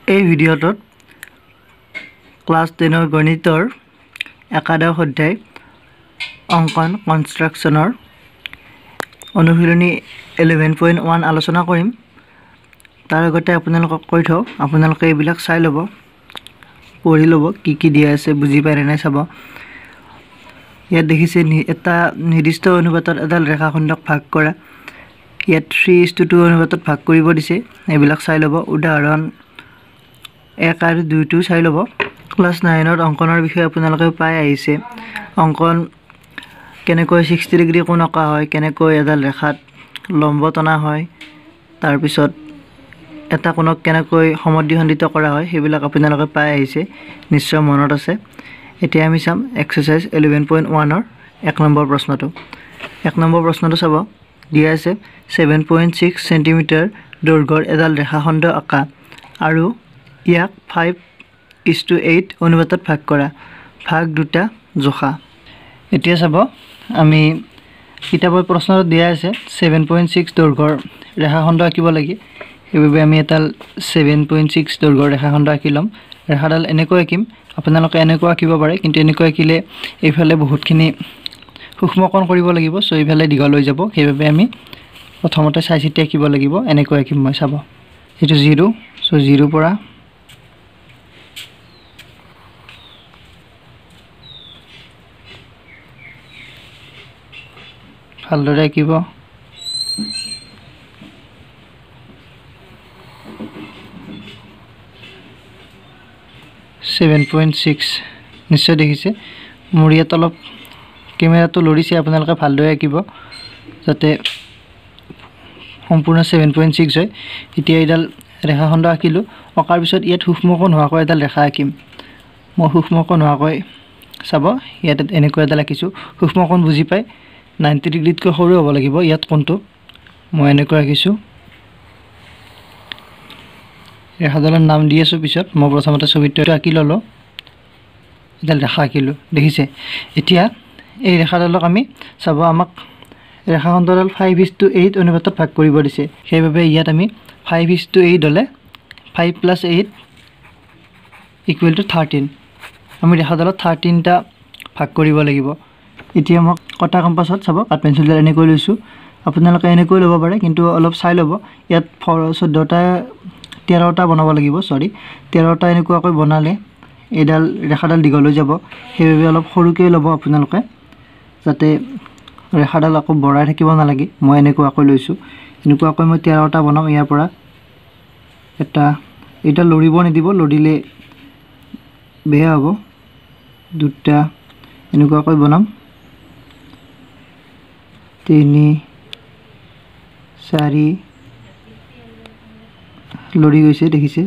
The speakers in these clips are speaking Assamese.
এই ভিডিঅ'টোত ক্লাছ 10 গণিতৰ একাদশ অধ্যায় অংকন কনষ্ট্ৰাকচনৰ অনুশীলনী 11.1 আলোচনা কৰিম। তাৰ আগতে আপোনালোকক কৈ থওঁ, আপোনালোকে এইবিলাক চাই ল'ব, পঢ়ি ল'ব, কি দিয়া আছে বুজি পায় নাই চাব। ইয়াত দেখিছে এটা নিৰ্দিষ্ট অনুপাতত এডাল ৰেখাখণ্ডক ভাগ কৰা, ইয়াত 3:2 অনুপাতত ভাগ কৰিব দিছে। এইবিলাক চাই ল'ব। উদাহৰণ 1 আৰু 2 চাই ল'ব। ক্লাছ 9ত অংকনৰ বিষয়ে আপোনালোকে পাই আহিছে। অংকন কেনেকৈ 60 ডিগ্ৰী কোণ অঁকা হয়, কেনেকৈ এডাল ৰেখাত লম্ব টনা হয়, তাৰপিছত এটা কোণক কেনেকৈ সমদ্বিখণ্ডিত কৰা হয়, সেইবিলাক আপোনালোকে পাই আহিছে, নিশ্চয় মনত আছে। এতিয়া আমি চাম এক্সাৰচাইজ 11.1ৰ 1 নম্বৰ প্ৰশ্নটো। 1 নম্বৰ প্ৰশ্নটো চাব, দিয়া আছে 7.6 চেণ্টিমিটাৰ দৈৰ্ঘ্যৰ এডাল ৰেখাখণ্ড আঁকা আৰু ইয়াক 5:8 অনুপাতত ভাগ কৰা, ভাগ দুটা জোখা। এতিয়া চাব, আমি কিতাপৰ প্ৰশ্নটো দিয়া আছে 7.6 দৈৰ্ঘ্যৰ ৰেখাখণ্ড আঁকিব লাগে। সেইবাবে আমি এডাল 7.6 দৈৰ্ঘ্যৰ ৰেখাখণ্ড আঁকি ল'ম। ৰেখাডাল এনেকৈ আঁকিম, আপোনালোকে এনেকৈ আঁকিব পাৰে, কিন্তু এনেকৈ আঁকিলে এইফালে বহুতখিনি সূক্ষ্মকণ কৰিব লাগিব, চ' এইফালে দীঘল হৈ যাব। সেইবাবে আমি প্ৰথমতে চাই চিতি আঁকিব লাগিব। এনেকৈ আঁকিম মই, চাব, এইটো 0, চ' 0 পৰা ভালদৰে আঁকিব। নিশ্চয় দেখিছে, মোৰ ইয়াত অলপ কেমেৰাটো লৰিছে, আপোনালোকে ভালদৰে আঁকিব যাতে সম্পূৰ্ণ 7.6 হয়। এতিয়া এইডাল ৰেখাখণ্ড আঁকিলোঁ। অঁকাৰ পিছত ইয়াত সূক্ষ্মকোণ হোৱাকৈ এডাল ৰেখা আঁকিম। মই সূক্ষ্মকোণ হোৱাকৈ, চাব, ইয়াত এনেকৈ এডাল আঁকিছোঁ। সূক্ষ্মকোণ বুজি পায়, 90 ডিগ্ৰীতকৈ সৰু হ'ব লাগিব ইয়াত কোণটো। মই এনেকৈ আঁকিছোঁ। ৰেখাডালৰ নাম দি আছোঁ পিছত। মই প্ৰথমতে ছবিটো আঁকি ল'লোঁ, এডাল ৰেখা আঁকিলোঁ, দেখিছে। এতিয়া এই ৰেখাডালক আমি, চাব, আমাক ৰেখাখণ্ডডাল 5:8 অনুপাতত ভাগ কৰিব দিছে। সেইবাবে ইয়াত আমি 5:8 হ'লে 5 + 8 = 13। আমি ৰেখাডালত 13টা ভাগ কৰিব লাগিব। এতিয়া মোক কটা কম্পাছত, চাব, কাঠ পেঞ্চিলডাল এনেকৈ লৈছোঁ। আপোনালোকে এনেকৈ ল'ব পাৰে, কিন্তু অলপ চাই ল'ব। ইয়াত 13টা বনাব লাগিব, 13টা এনেকুৱাকৈ বনালে এইডাল ৰেখাডাল দীঘল হৈ যাব। সেইবাবে অলপ সৰুকৈ ল'ব আপোনালোকে, যাতে ৰেখাডাল আকৌ বঢ়াই থাকিব নালাগে। মই এনেকুৱাকৈ লৈছোঁ। এনেকুৱাকৈ মই 13টা বনাম। ইয়াৰ পৰা এইডাল লৰিব নিদিব, লৰিলে বেয়া হ'ব। 2টা এনেকুৱাকৈ বনাম, 3, 4 লৰি গৈছে, দেখিছে।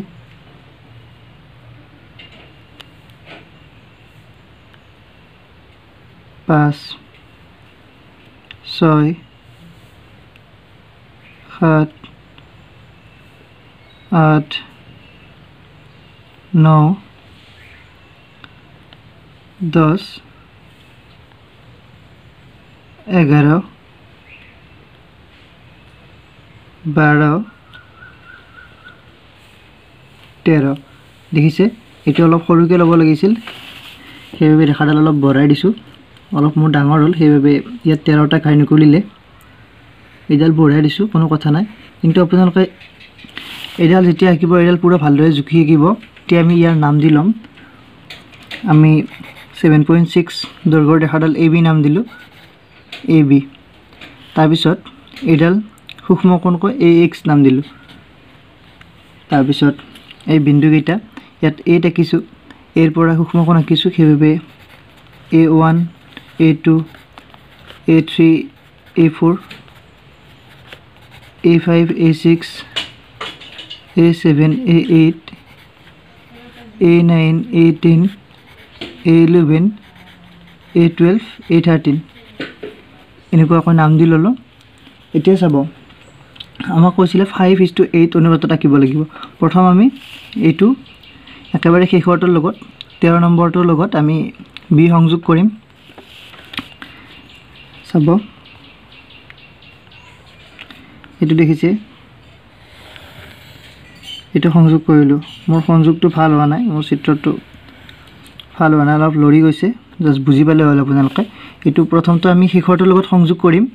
5, 6, 7, 8, 9, 10, 11, 12, 13, দেখিছে। এইটো অলপ সৰুকৈ ল'ব লাগিছিল, সেইবাবে ৰেখাডাল অলপ বঢ়াই দিছোঁ। অলপ মোৰ ডাঙৰ হ'ল, সেইবাবে ইয়াত 13টা ঘাই নুকুলিলে এইডাল বঢ়াই দিছোঁ, কোনো কথা নাই। কিন্তু আপোনালোকে এইডাল যেতিয়া আঁকিব, এইডাল পূৰা ভালদৰে জুখি আঁকিব। এতিয়া আমি ইয়াৰ নাম দি ল'ম। আমি 7.6 দৈৰ্ঘ্যৰ ৰেখাডাল AB নাম দিলোঁ, AB। তাৰপিছত এইডাল সূক্ষ্মকোণকৈ AX নাম দিলোঁ। তাৰপিছত এই বিন্দুকেইটা ইয়াত A আঁকিছোঁ, এৰ পৰা সূক্ষ্মকোণ আঁকিছোঁ, সেইবাবে A1, A2, A3, A4, A5, A6, A7, A8, A9, A10, A11, A12, A13 এনেকুৱাকৈ নাম দি ল'লোঁ। এতিয়া চাব, আমাক কৈছিলে 5:8 অনুপাতত আঁকিব লাগিব। প্ৰথম আমি এইটো একেবাৰে শেষৰটোৰ লগত, 13 নম্বৰটোৰ লগত আমি B সংযোগ কৰিম। চাব, এইটো দেখিছে, এইটো সংযোগ কৰিলোঁ মোৰ সংযোগটো ভাল হোৱা নাই মোৰ চিত্ৰটো ভাল হোৱা নাই অলপ লৰি গৈছে জাস্ট বুজি পালে হ'ল আপোনালোকে এইটো প্ৰথমটো আমি শেষৰটোৰ লগত সংযোগ কৰিম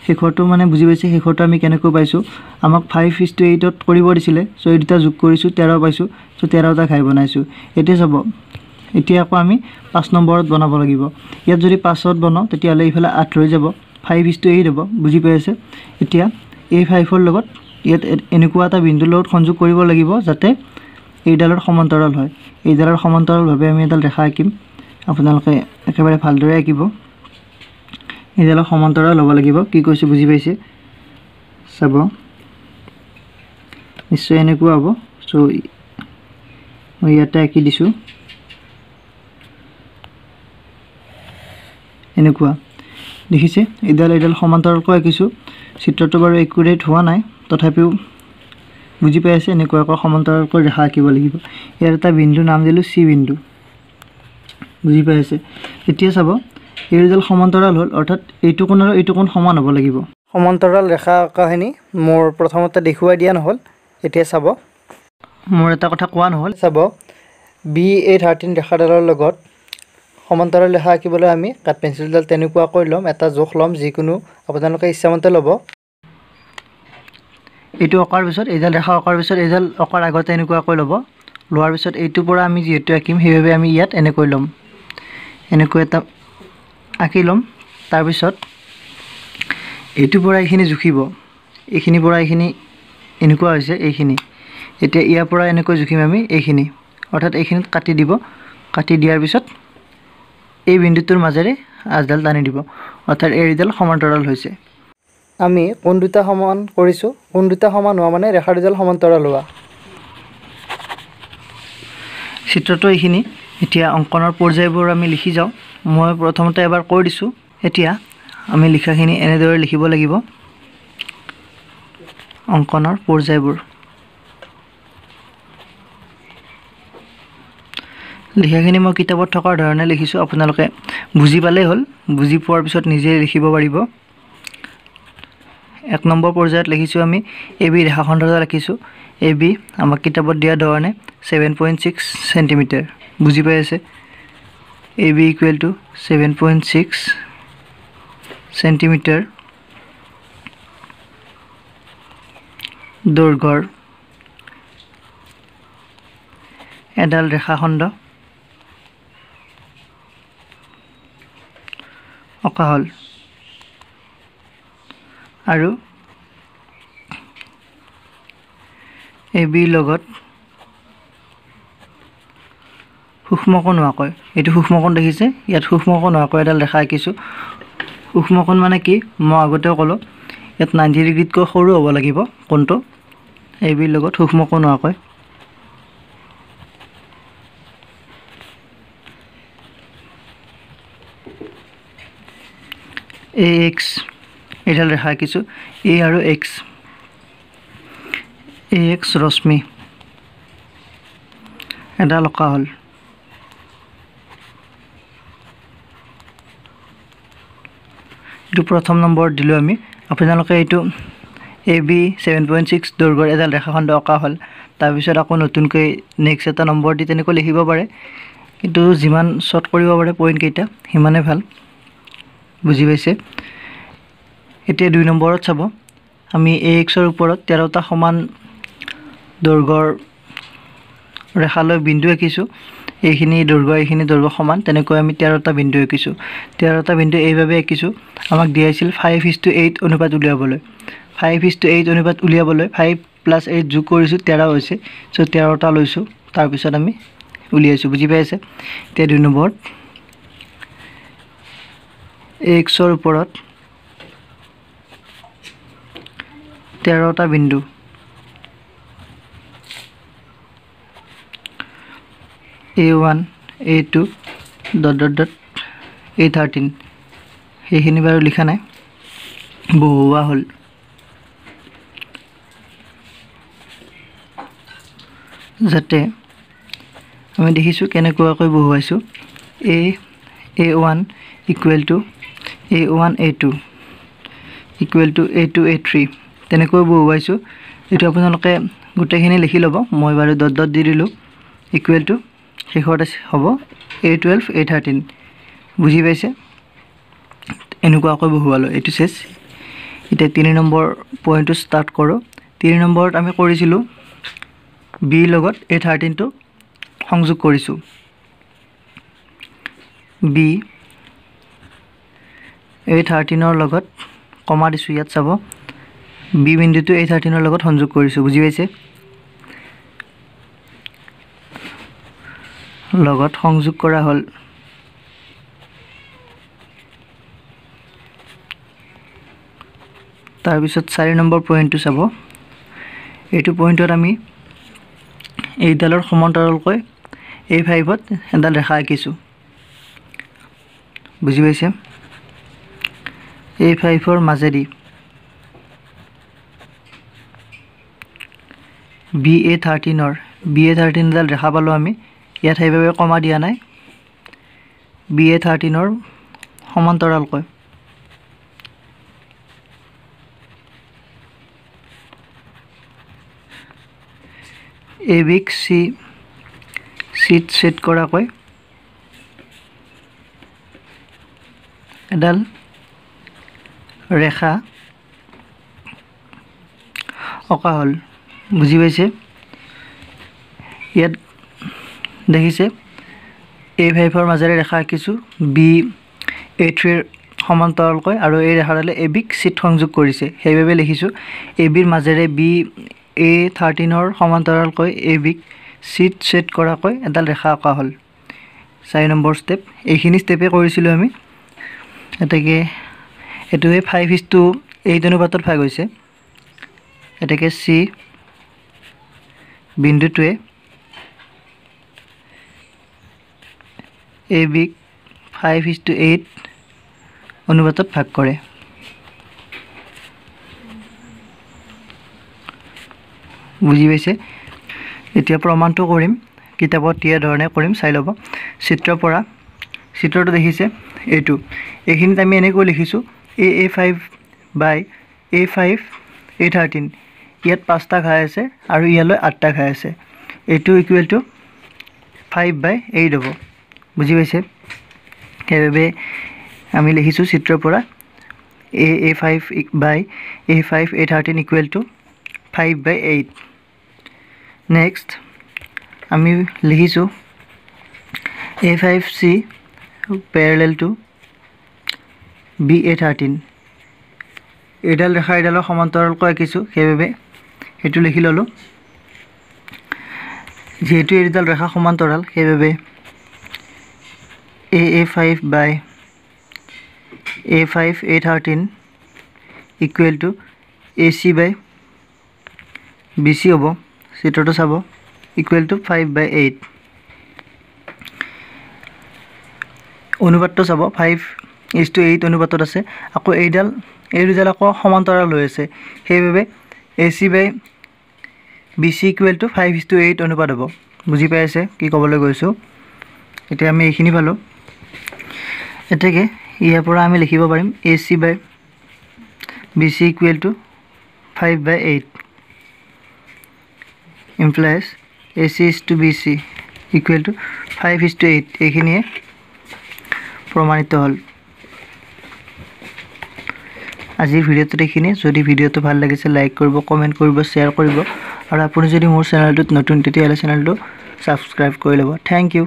শেষৰটো মানে বুজি পাইছে শেষৰটো আমি কেনেকৈ পাইছোঁ আমাক 5:8ত কৰিব দিছিলে সো এই দুটা যোগ কৰিছোঁ 13 পাইছোঁ সো 13টা ঘাই বনাইছোঁ এতিয়া চাব এতিয়া আকৌ আমি 5 নম্বৰত বনাব লাগিব ইয়াত যদি 5ত বনাও তেতিয়াহলে ইফালে 8 ৰৈ যাব 5:8 হ'ব বুজি পাইছে এতিয়া এই 5ৰ লগত ইয়াত এনেকুৱা এটা বিন্দুৰ লগত সংযোগ কৰিব লাগিব যাতে এইডালৰ সমান্তৰাল হয় এইডালৰ সমান্তৰালভাৱে আমি এডাল ৰেখা আঁকিম আপোনালোকে একেবাৰে ভালদৰে আঁকিব এইডালৰ সমান্তৰাল হ'ব লাগিব কি কৈছে বুজি পাইছে চাব নিশ্চয় এনেকুৱা হ'ব সো মই ইয়াতে আঁকি দিছোঁ এনেকুৱা দেখিছে এইডাল সমান্তৰালকৈ আঁকিছোঁ চিত্ৰটো বাৰু একুৰেট হোৱা নাই তথাপিও বুজি পাই আছে এনেকুৱাকৈ সমান্তৰালকৈ ৰেখা আঁকিব লাগিব ইয়াৰ এটা বিন্দু নাম দিলোঁ সি বিন্দু বুজি পাই আছে এতিয়া চাব এই দুডাল সমান্তৰাল হ'ল অৰ্থাৎ এইটো কোণ আৰু এইটো কোণ সমান হ'ব লাগিব সমান্তৰাল ৰেখা আঁকাখিনি মোৰ প্ৰথমতে দেখুৱাই দিয়া নহ'ল এতিয়া চাব মোৰ এটা কথা কোৱা নহ'ল চাব BA13 ৰেখাডালৰ লগত সমান্তৰাল ৰেখা আঁকিবলৈ আমি কাঠ পেঞ্চিলডাল তেনেকুৱাকৈ ল'ম এটা জোখ ল'ম যিকোনো আপোনালোকে ইচ্ছামতে ল'ব এইটো অঁকাৰ পিছত এইডাল ৰেখা অঁকাৰ পিছত এইডাল অঁকাৰ আগতে এনেকুৱাকৈ ল'ব লোৱাৰ পিছত এইটোৰ পৰা আমি যিহেতু আঁকিম সেইভাৱে আমি ইয়াত এনেকৈ ল'ম এনেকৈ এটা আঁকি ল'ম তাৰপিছত এইটোৰ পৰা এইখিনি জুখিব এইখিনিৰ পৰা এইখিনি এনেকুৱা হৈছে এইখিনি এতিয়া ইয়াৰ পৰা এনেকৈ জুখিম আমি এইখিনি অৰ্থাৎ এইখিনিত কাটি দিব কাটি দিয়াৰ পিছত এই বিন্দুটোৰ মাজেৰে আজডাল টানি দিব অৰ্থাৎ এইডাল সমান্তৰাল হৈছে আমি কোণ দুটা সমান কৰিছোঁ কোণ দুটা সমান হোৱা মানে ৰেখা দুডাল সমান্তৰাল হোৱা চিত্ৰটো এইখিনি এতিয়া অংকনৰ পৰ্যায়বোৰ আমি লিখি যাওঁ মই প্ৰথমতে এবাৰ কৈ দিছোঁ এতিয়া আমি লিখাখিনি এনেদৰে লিখিব লাগিব অংকনৰ পৰ্যায়বোৰ লিখাখিনি মই কিতাপত থকাৰ ধৰণে লিখিছোঁ আপোনালোকে বুজি পালেই হ'ল বুজি পোৱাৰ পিছত নিজে লিখিব পাৰিব 1 নম্বৰ পৰ্যায়ত লিখিছোঁ আমি AB ৰেখাখণ্ডডাল ৰাখিছোঁ AB আমাক কিতাপত দিয়া ধৰণে 7.6 সেন্টিমিটাৰ বুজি পাই আছে AB = 7.6 সেন্টিমিটাৰ দৈৰ্ঘ্যৰ এডাল ৰেখাখণ্ড অঁকা হ'ল আৰু AB লগত সূক্ষ্মকোণ হোৱাকৈ এইটো সূক্ষ্মকোণ দেখিছে ইয়াত সূক্ষ্মকোণ হোৱাকৈ এডাল ৰেখা আঁকিছোঁ সূক্ষ্মকোণ মানে কি মই আগতেও ক'লোঁ ইয়াত 90 ডিগ্ৰীতকৈ সৰু হ'ব লাগিব কোণটো AB লগত সূক্ষ্মকোণ হোৱাকৈ AX এডাল ৰেখা আঁকিছোঁ A আৰু X AX ৰশ্মি এডাল অঁকা হ'ল এইটো প্ৰথম নম্বৰ দিলোঁ আমি আপোনালোকে এইটো AB 7.6 দৈৰ্ঘ্যৰ এডাল ৰেখাখণ্ড অঁকা হ'ল তাৰপিছত আকৌ নতুনকৈ নেক্সট এটা নম্বৰ দি তেনেকৈ লিখিব পাৰে কিন্তু যিমান শৰ্ট কৰিব পাৰে পইণ্ট কেইটা সিমানে ভাল বুজি পাইছে এতিয়া 2 নম্বৰত চাব আমি AX ৰ ওপৰত 13টা সমান দৈৰ্ঘ্যৰ ৰেখালৈ বিন্দু আঁকিছোঁ এইখিনি দৈৰ্ঘ্য সমান তেনেকৈ আমি 13টা বিন্দু আঁকিছোঁ 13টা বিন্দু এইভাৱে আঁকিছোঁ আমাক দিয়াইছিল 5:8 অনুপাত উলিয়াবলৈ 5:8 অনুপাত উলিয়াবলৈ 5 + 8 যোগ কৰিছোঁ 13 হৈছে সো 13টা লৈছোঁ তাৰপিছত আমি উলিয়াইছোঁ বুজি পাইছে এতিয়া 2 নম্বৰত AX ৰ ওপৰত 13টা বিন্দু A1 A2 ... A13 সেইখিনি বাৰু লিখা নাই বহুৱা হ'ল যাতে আমি দেখিছোঁ কেনেকুৱাকৈ বহুৱাইছোঁ A1 = A1 A2 = A2 A3 তেনেকৈ বহুৱাইছোঁ এইটো আপোনালোকে গোটেইখিনি লিখি ল'ব মই বাৰু ডট ডট দি দিলোঁ ইকুৱেল টু শেষত হ'ব A12 A13 বুজি পাইছে এনেকুৱাকৈ বহুৱালো এইটো চেছ এতিয়া 3 নম্বৰ পইণ্টটো ষ্টাৰ্ট কৰোঁ 3 নম্বৰত আমি কৰিছিলোঁ B লগত A13 টো সংযোগ কৰিছোঁ B A13 ৰ লগত কমা দিছোঁ ইয়াত চাব B বিন্দুটো A13 ৰ লগত সংযোগ কৰিছোঁ বুজি পাইছে লগত সংযোগ কৰা হ'ল তাৰ পিছত 4 নম্বৰ পইণ্টটো চাব এইটো পইণ্টত আমি এইডালৰ সমান্তৰালকৈ A5ত এডাল ৰেখা আঁকিছোঁ বুজি পাইছে A5ৰ মাজেদি BA13 ডাল ৰেখা পালোঁ আমি ইয়াত সেইভাবে কমা দিয়া নাই BA13 ৰ সমান্তৰালকৈ AB চিট সেট কৰাকৈ এডাল ৰেখা অকা হ'ল বুজি পাইছে ইয়াত দেখিছে A5ৰ মাজেৰে ৰেখা আঁকিছোঁ BA3ৰ সমান্তৰালকৈ আৰু এই ৰেখাডালে ABক চিট সংযোগ কৰিছে সেইভাবে লিখিছোঁ ABৰ মাজেৰে BA13ৰ সমান্তৰালকৈ ABক চিট সেট কৰাকৈ এডাল ৰেখা আঁকা হ'ল 4 নম্বৰ ষ্টেপ এইখিনি ষ্টেপে কৰিছিলোঁ আমি এটাকে এটোৱে 5:8 অনুপাতত ভাগ হৈছে এটাকে C বিন্দুটোৱে ABক 5:8 অনুপাতত ভাগ কৰে বুজি পাইছে এতিয়া প্ৰমাণটো কৰিম কিতাপত দিয়া ধৰণে কৰিম চাই ল'ব চিত্ৰৰ পৰা চিত্ৰটো দেখিছে এইটো এইখিনিত আমি এনেকৈ লিখিছোঁ A5 by A5 A13 ইয়াত 5টা ঘাই আছে আৰু ইয়ালৈ 8টা ঘাই আছে এইটো ইকুৱেল টু 5/8 হ'ব বুজি পাইছে সেইভাবে আমি লিখিছোঁ চিত্ৰৰ পৰা A5 by A5 A13 equal to 5/8 next আমি লিখিছোঁ A5C parallel to BA13 এইডাল ৰেখা এইডালৰ সমান্তৰালকৈ আঁকিছোঁ সেইভাবে এইটো লিখি ল'লোঁ যেহেতু এইডাল ৰেখা সমান্তৰাল সেইভাবে A5 by A5 A13 equal to AC by BC হ'ব চিত্ৰটো চাব equal to 5/8 অনুপাতটো চাব 5:8 অনুপাতত আছে আকৌ এই দুডাল আকৌ সমান্তৰাল হৈ আছে সেইভাবে AC by BC equal to 5:8 অনুপাত হ'ব বুজি পাইছে কি ক'বলৈ গৈছোঁ এতিয়া আমি এইখিনি পালোঁ এটাকে ইয়াৰ পৰা আমি লিখিব পাৰিম AC by BC equal to 5/8 implies AC is to BC equal to 5:8 এইখিনিয়ে প্ৰমাণিত হ'ল আজিৰ ভিডিঅ'টোত এইখিনি যদি ভিডিঅ'টো ভাল লাগিছে লাইক কৰিব কমেন্ট কৰিব শ্বেয়াৰ কৰিব আৰু আপুনি যদি মোৰ চেনেলটোত নতুন তেতিয়াহ'লে চেনেলটো সাবস্ক্ৰাইব কৰি ল'ব থ্যাংক ইউ